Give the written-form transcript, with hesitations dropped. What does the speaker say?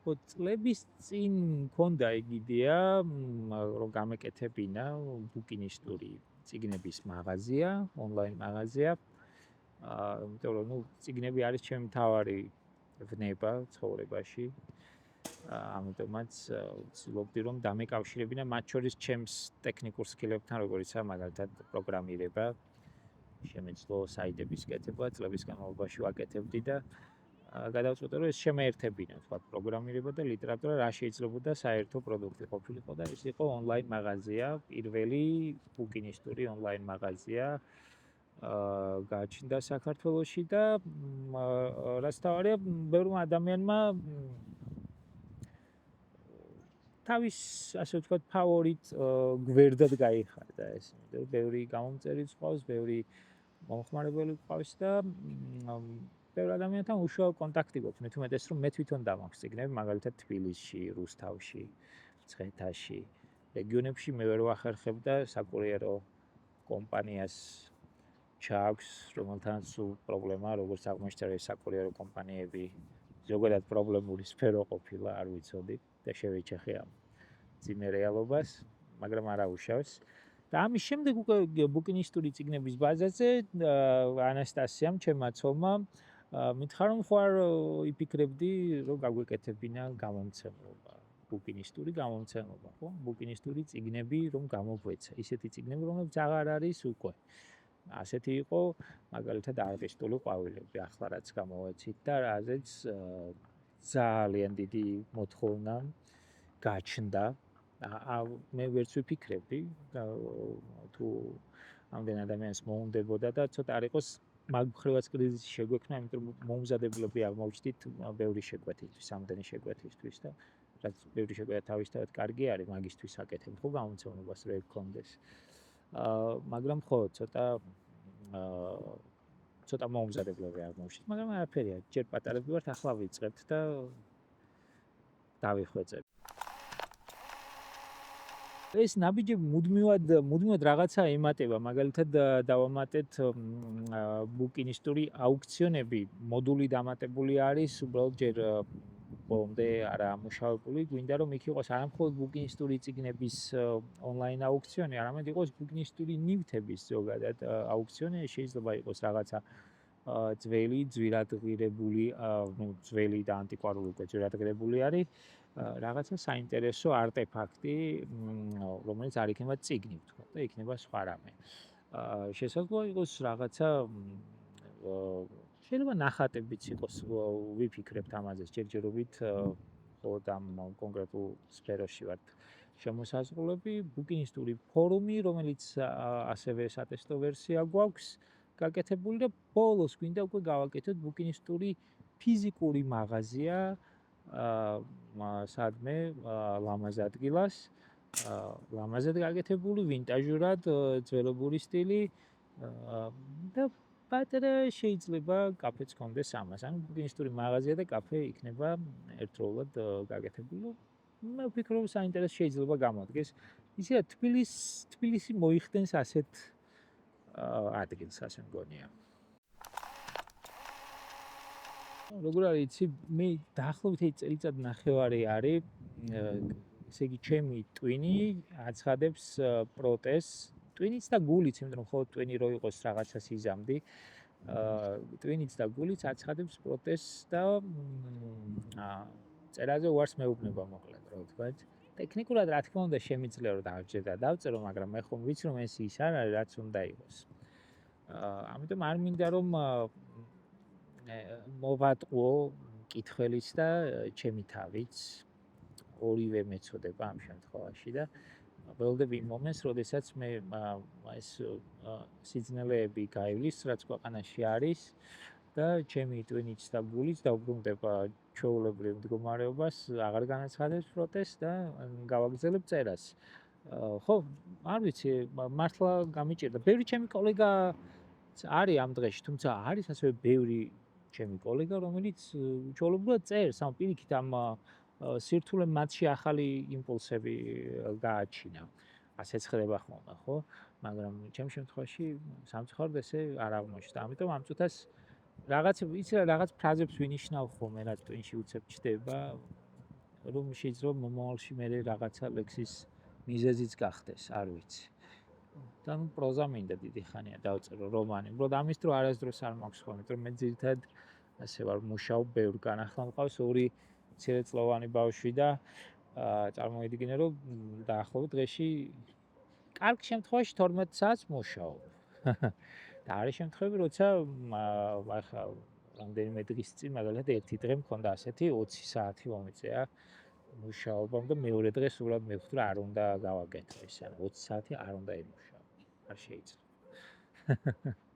წლების წინ მქონდა იდეა, რომ გამეკეთებინა ბუკინისტური წიგნების მაღაზია, ონლაინ მაღაზია. იმიტომ რომ წიგნები არის ჩემი მთავარი ვნება ცხოვრებაში. ამიტომაც ვცდილობდი რომ დამეკავშირებინა მათ შორის ჩემს ტექნიკურ სკილებთან, როგორიცაა მაგალითად პროგრამირება, შემეძლო საიტების კეთება, წლების განმავლობაში ვაკეთებდი და გადავწყვიტე რომ ეს შემეერთებინა, თქვა პროგრამირება და ლიტერატურა რა შეიძლებოდა საერთო პროდუქტი ყოფილიყო და ეს იყო ონლაინ მაღაზია, პირველი ბუკინისტური ონლაინ მაღაზია გააჩნდა საქართველოში და რაც თავარია, ბევრმა ადამიანმა თავის, ასე ვთქვათ, ფავორიტ გვერდად გაიხადა ეს. ბევრი გამომწერიც ყავს, ბევრი მომხმარებელი ყავს და ბევრ ადამიანთან უშუალო კონტაქტი გვაქვს. მე თუმეტეს რომ მე თვითონ დამაქვს წიგნები, მაგალითად თბილისში, რუსთავში, მცხეთაში, რეგიონებში მე ვერ ვახერხებ და საკურიერო კომპანიას ჩაქვს, რომელთანაც სულ პრობლემა, როგორც აღმოჩნდა, ეს საკურიერო კომპანიები ზოგადად პრობლემური სფერო ყოფილა, არ ვიცოდი და შევეჩეხე ამ ძიმე რეალობას, მაგრამ არა უშავს. და ამის შემდეგ უკვე ბუკინისტური წიგნების ბაზაზე ანასტასიამ, ჩემმა ცოლმა, მითხრა რომ ხوار იფიქრებდი, რომ გაგვეკეთებინა გამომცემლობა, ბუკინისტური გამომცემლობა, ხო? ბუკინისტური წიგნები რომ გამოგვეცა, ისეთი წიგნები, რომლებიც აღარ არის უკვე. ასეთი იყო მაგალითად არტისტული ყვავილები, ახლა რაც გამოვეცით და რაზეც ძალიან დიდი მოთხოვნა გაჩნდა. მე ვერც ვიფიქრებდი, თუ ამდენ ადამიანს მოუნდებოდა და ცოტა არ იყოს მაგ მხრივაც კრიზისი შეგვექმნა, იმიტომ რომ მომზადებლები აღმოჩნდით ბევრი შეკვეთისთვის, ამდენი შეკვეთისთვის და რაც ბევრი შეკვეთა თავისთავად კარგი არის, მაგისთვის აკეთებ ხო გამომცემლობას რო გქონდეს. მაგრამ ხო, ცოტა მომზადებლები აღმოჩნდით, მაგრამ არაფერია, ჯერ პატარები ვართ, ახლა ვიწყებთ და დავიხვეწებ. ეს ნაბიჯები მუდმივად რაღაცა ემატება, მაგალითად დავამატეთ ბუკინისტური აუქციონები, მოდული დამატებული არის, უბრალოდ ჯერ ბოლომდე არა ამუშავებული, გვინდა რომ იქ იყოს არა მხოლოდ ბუკინისტური წიგნების ონლაინ აუქციონი, არამედ იყოს ბუკინისტური ნივთების ზოგადად აუქციონი, შეიძლება იყოს რაღაცა ძველი, ძვირადღირებული, ძველი და ანტიკვარული უკვე ძვირადღირებული არის. რაღაცა საინტერესო არტეფაქტი, რომელიც არ იქნება წიგნი, ვთქვა და იქნება სხვა რამე. შესაძლოა იყოს რაღაცა შეიძლება ნახატებიც იყოს, ვიფიქრებთ ამაზე ჯერჯერობით, მხოლოდ ამ კონკრეტულ სფეროში ვართ შემოსაზღვრულები, ბუკინისტური ფორუმი, რომელიც ასევე სატესტო ვერსია გვაქვს გაკეთებული და ბოლოს გვინდა უკვე გავაკეთოთ ბუკინისტური ფიზიკური მაღაზია სადმე ლამაზ ადგილას, ლამაზად გაკეთებული, ვინტაჟურად, ძველებური სტილი და პატარა შეიძლება კაფეც კონდეს ამას. ანუ ბუკინისტური მაღაზია და კაფე იქნება ერთდროულად გაკეთებული. მე ვფიქრობ, საინტერესო შეიძლება გამოდგეს. ისე თბილისი მოიხდენს ასეთ ადგილს, ასე მგონია. როგორ არის იცი, მე დაახლოებით წელიწად ნახევარი არის, ესე იგი ჩემი ტვინი აცხადებს პროტესტს, ტვინიც და გულიც, იმიტომ რომ მხოლოდ ტვინი რო იყოს რაღაცას იზამდი, ტვინიც და გულიც აცხადებს პროტესტს და წერაზე უარს მეუბნება მოკლედ, რა ვთქვათ. ტექნიკურად რა თქმა უნდა შემიძლია რომ დავწერო, მაგრამ მე ხომ ვიცი რომ ეს ის არ არის, რაც უნდა იყოს. ამიტომ არ მინდა რომ მოვატყუო კითხველიც და ჩემი თავიც, ორივე მეწოდება ამ შემთხვევაში და ველოდები იმ მომენტს, როდესაც მე ეს სიძნელეები გაივლის, რაც ქვეყანაში არის და ჩემი ტვინიც და გულიც დაუბრუნდება ჩვეულებრივ მდგომარეობას, აღარ განაცხადებს პროტესტს და გავაგრძელებ წერას. ხო, არ ვიცი, მართლა გამიჭირდა. ბევრი ჩემი კოლეგა არის ამ დღეში, თუმცა არის ასევე ბევრი ჩემი კოლეგა, რომელიც ჩვეულებრივად წერს, ამ პირიქით ამ სირთულემ მათში ახალი იმპულსები გააჩინა. ასეც ხდება ხოლმე, ხო? მაგრამ ჩემ შემთხვევაში სამწუხაროდ ესე არ აღმოჩნდა. ამიტომ ამ წუთას რაღაც ფრაზებს ვინიშნავ ხოლმე, რაც ტვინში უცებ ჩდება. რომ შეიძლება მომავალში მე რაღაცა ლექსის მიზეზიც გახდეს, არ ვიცი. და ნუ პროზა მინდა დიდი ხანია დავწერო რომანი. უბრალოდ ამის დრო არასდროს არ მაქვს ხოლმე, იმიტომ რომ მე ძირითადად ასე ვარ მუშაობ ბევრ განახლდა მყავს ორი მცირეწლოვანი ბავშვი და წარმოვიდგინე რომ დაახლოებით დღეში კარგ შემთხვევაში 12 საათს მუშაობ. და არის შემთხვევები, როცა ახლა რამდენიმე დღის წინ მაგალითად ერთი დღე მქონდა ასეთი 20 საათი მომიწია მუშაობამ და მეორე დღეს უბრალოდ მივხვდი რომ არ უნდა გავაკეთო ეს, ანუ 20 საათი არ უნდა იმუშაო. არ შეიძლება.